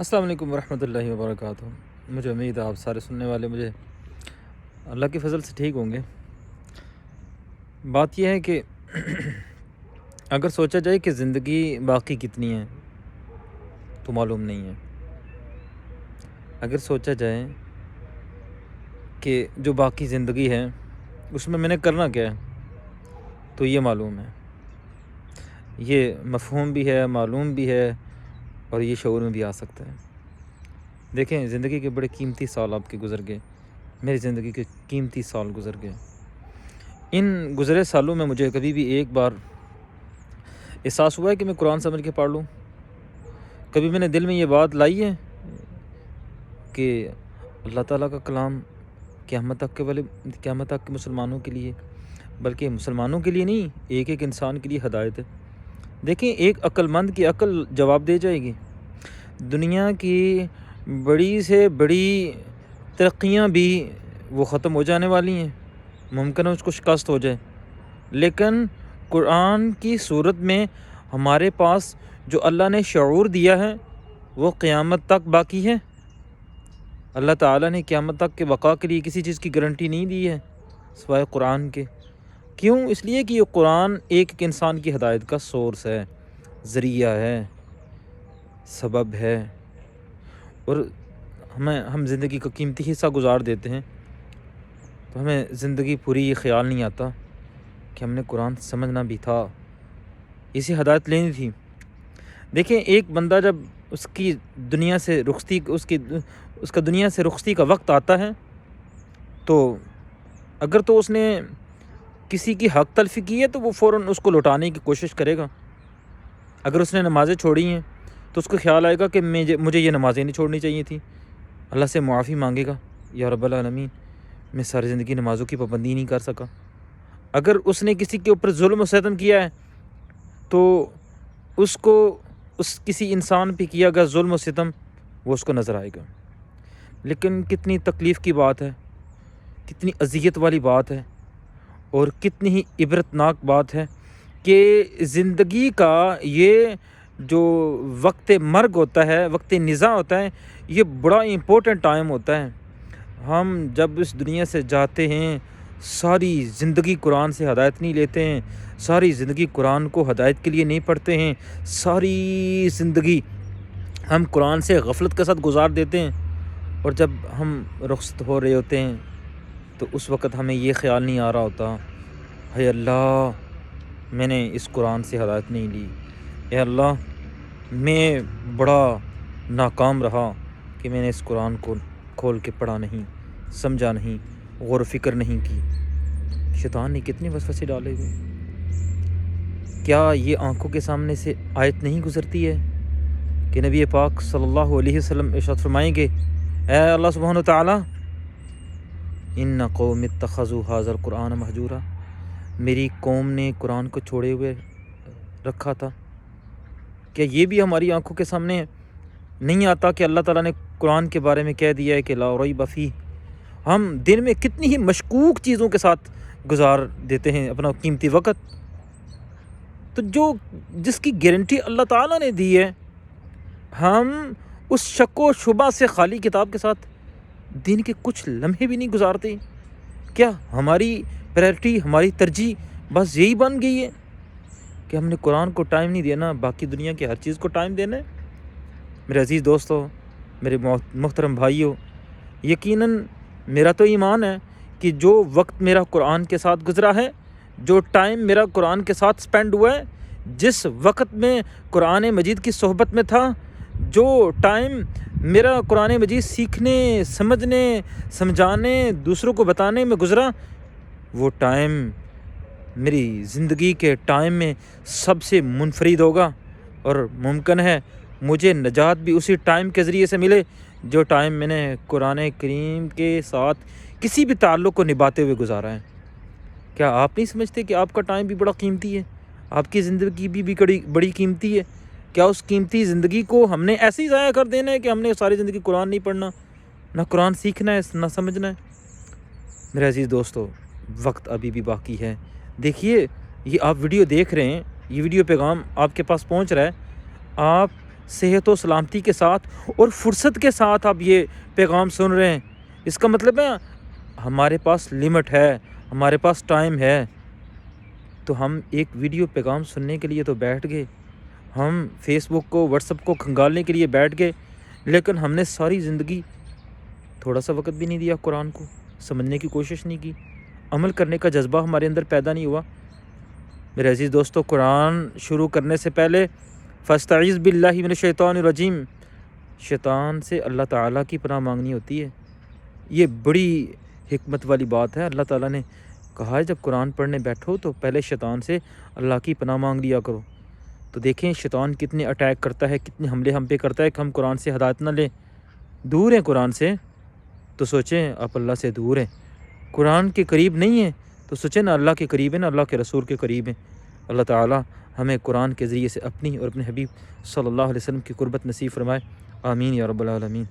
السلام علیکم ورحمۃ اللہ وبرکاتہ۔ مجھے امید ہے آپ سارے سننے والے مجھے اللہ کے فضل سے ٹھیک ہوں گے۔ بات یہ ہے کہ اگر سوچا جائے کہ زندگی باقی کتنی ہے تو معلوم نہیں ہے۔ اگر سوچا جائے کہ جو باقی زندگی ہے اس میں نے کرنا کیا ہے تو یہ معلوم ہے، یہ مفہوم بھی ہے، معلوم بھی ہے، اور یہ شعور میں بھی آ سکتا ہے۔ دیکھیں، زندگی کے بڑے قیمتی سال آپ کے گزر گئے، میری زندگی کے قیمتی سال گزر گئے۔ ان گزرے سالوں میں مجھے کبھی بھی ایک بار احساس ہوا ہے کہ میں قرآن سمجھ کے پڑھ لوں؟ کبھی میں نے دل میں یہ بات لائی ہے کہ اللہ تعالیٰ کا کلام قیامت تک کے مسلمانوں کے لیے، بلکہ مسلمانوں کے لیے نہیں، ایک ایک انسان کے لیے ہدایت ہے۔ دیکھیں، ایک عقل مند کی عقل جواب دے جائے گی۔ دنیا کی بڑی سے بڑی ترقیاں بھی وہ ختم ہو جانے والی ہیں، ممکن ہے اس کو شکست ہو جائے، لیکن قرآن کی صورت میں ہمارے پاس جو اللہ نے شعور دیا ہے وہ قیامت تک باقی ہے۔ اللہ تعالیٰ نے قیامت تک کے بقا کے لیے کسی چیز کی گارنٹی نہیں دی ہے سوائے قرآن کے۔ کیوں؟ اس لیے کہ یہ قرآن ایک انسان کی ہدایت کا سورس ہے، ذریعہ ہے، سبب ہے، اور ہم زندگی کا قیمتی حصہ گزار دیتے ہیں تو ہمیں زندگی پوری یہ خیال نہیں آتا کہ ہم نے قرآن سمجھنا بھی تھا، اسی ہدایت لینی تھی۔ دیکھیں، ایک بندہ جب اس کی دنیا سے رخصتی اس کا دنیا سے رخصتی کا وقت آتا ہے تو اگر تو اس نے کسی کی حق تلفی کی ہے تو وہ فوراً اس کو لوٹانے کی کوشش کرے گا۔ اگر اس نے نمازیں چھوڑی ہیں تو اس کو خیال آئے گا کہ مجھے یہ نمازیں نہیں چھوڑنی چاہیے تھیں، اللہ سے معافی مانگے گا، یا رب العالمین میں ساری زندگی نمازوں کی پابندی نہیں کر سکا۔ اگر اس نے کسی کے اوپر ظلم و ستم کیا ہے تو اس کو کسی انسان پہ کیا گیا ظلم و ستم وہ اس کو نظر آئے گا۔ لیکن کتنی تکلیف کی بات ہے، کتنی اذیت والی بات ہے، اور کتنی ہی عبرتناک بات ہے کہ زندگی کا یہ جو وقت مرگ ہوتا ہے، وقت نزاع ہوتا ہے، یہ بڑا امپورٹنٹ ٹائم ہوتا ہے۔ ہم جب اس دنیا سے جاتے ہیں ساری زندگی قرآن سے ہدایت نہیں لیتے ہیں، ساری زندگی قرآن کو ہدایت کے لیے نہیں پڑھتے ہیں، ساری زندگی ہم قرآن سے غفلت کے ساتھ گزار دیتے ہیں، اور جب ہم رخصت ہو رہے ہوتے ہیں تو اس وقت ہمیں یہ خیال نہیں آ رہا ہوتا، اے اللہ میں نے اس قرآن سے ہدایت نہیں لی، اے اللہ میں بڑا ناکام رہا کہ میں نے اس قرآن کو کھول کے پڑھا نہیں، سمجھا نہیں، غور و فکر نہیں کی۔ شیطان نے کتنے وسوسے ڈالے ہوئے۔ کیا یہ آنکھوں کے سامنے سے آیت نہیں گزرتی ہے کہ نبی پاک صلی اللہ علیہ وسلم ارشاد فرمائیں گے، اے اللہ سبحانہ و تعالیٰ ان قوم اتخذوا ھذا القرآن مہجورا، میری قوم نے قرآن کو چھوڑے ہوئے رکھا تھا۔ کیا یہ بھی ہماری آنکھوں کے سامنے نہیں آتا کہ اللہ تعالیٰ نے قرآن کے بارے میں کہہ دیا ہے کہ لا ریب فیہ؟ ہم دن میں کتنی ہی مشکوک چیزوں کے ساتھ گزار دیتے ہیں اپنا قیمتی وقت، تو جس کی گارنٹی اللہ تعالیٰ نے دی ہے، ہم اس شک و شبہ سے خالی کتاب کے ساتھ دن کے کچھ لمحے بھی نہیں گزارتے۔ کیا ہماری پریورٹی، ہماری ترجیح بس یہی بن گئی ہے کہ ہم نے قرآن کو ٹائم نہیں دینا، باقی دنیا کی ہر چیز کو ٹائم دینا ہے؟ میرے عزیز دوستو، میرے محترم بھائیو، یقیناً میرا تو ایمان ہے کہ جو وقت میرا قرآن کے ساتھ گزرا ہے، جو ٹائم میرا قرآن کے ساتھ سپینڈ ہوا ہے، جس وقت میں قرآن مجید کی صحبت میں تھا، جو ٹائم میرا قرآن مجید سیکھنے، سمجھنے، سمجھانے، دوسروں کو بتانے میں گزرا، وہ ٹائم میری زندگی کے ٹائم میں سب سے منفرد ہوگا، اور ممکن ہے مجھے نجات بھی اسی ٹائم کے ذریعے سے ملے جو ٹائم میں نے قرآن کریم کے ساتھ کسی بھی تعلق کو نبھاتے ہوئے گزارا ہے۔ کیا آپ نہیں سمجھتے کہ آپ کا ٹائم بھی بڑا قیمتی ہے، آپ کی زندگی بھی بڑی قیمتی ہے؟ کیا اس قیمتی زندگی کو ہم نے ایسے ہی ضائع کر دینا ہے کہ ہم نے ساری زندگی قرآن نہیں پڑھنا، نہ قرآن سیکھنا ہے، نہ سمجھنا ہے؟ میرے عزیز دوستو، وقت ابھی بھی باقی ہے۔ دیکھیے، یہ آپ ویڈیو دیکھ رہے ہیں، یہ ویڈیو پیغام آپ کے پاس پہنچ رہا ہے، آپ صحت و سلامتی کے ساتھ اور فرصت کے ساتھ آپ یہ پیغام سن رہے ہیں، اس کا مطلب ہے ہمارے پاس لمٹ ہے، ہمارے پاس ٹائم ہے، تو ہم ایک ویڈیو پیغام سننے کے لیے تو بیٹھ گئے، ہم فیس بک کو واٹس اپ کو کھنگالنے کے لیے بیٹھ گئے، لیکن ہم نے ساری زندگی تھوڑا سا وقت بھی نہیں دیا قرآن کو، سمجھنے کی کوشش نہیں کی، عمل کرنے کا جذبہ ہمارے اندر پیدا نہیں ہوا۔ میرے عزیز دوستو، قرآن شروع کرنے سے پہلے فاستعیذ باللہ من الشیطان الرجیم، شیطان سے اللہ تعالیٰ کی پناہ مانگنی ہوتی ہے۔ یہ بڑی حکمت والی بات ہے، اللہ تعالیٰ نے کہا ہے جب قرآن پڑھنے بیٹھو تو پہلے شیطان سے اللہ کی پناہ مانگ لیا کرو۔ تو دیکھیں شیطان کتنے اٹیک کرتا ہے، کتنے حملے ہم پہ کرتا ہے کہ ہم قرآن سے ہدایت نہ لیں، دور ہیں قرآن سے، تو سوچیں آپ اللہ سے دور ہیں، قرآن کے قریب نہیں ہیں تو سوچیں نہ اللہ کے قریب ہیں نہ اللہ کے رسول کے قریب ہیں۔ اللہ تعالیٰ ہمیں قرآن کے ذریعے سے اپنی اور اپنے حبیب صلی اللہ علیہ وسلم کی قربت نصیب فرمائے، آمین یا رب العالمین۔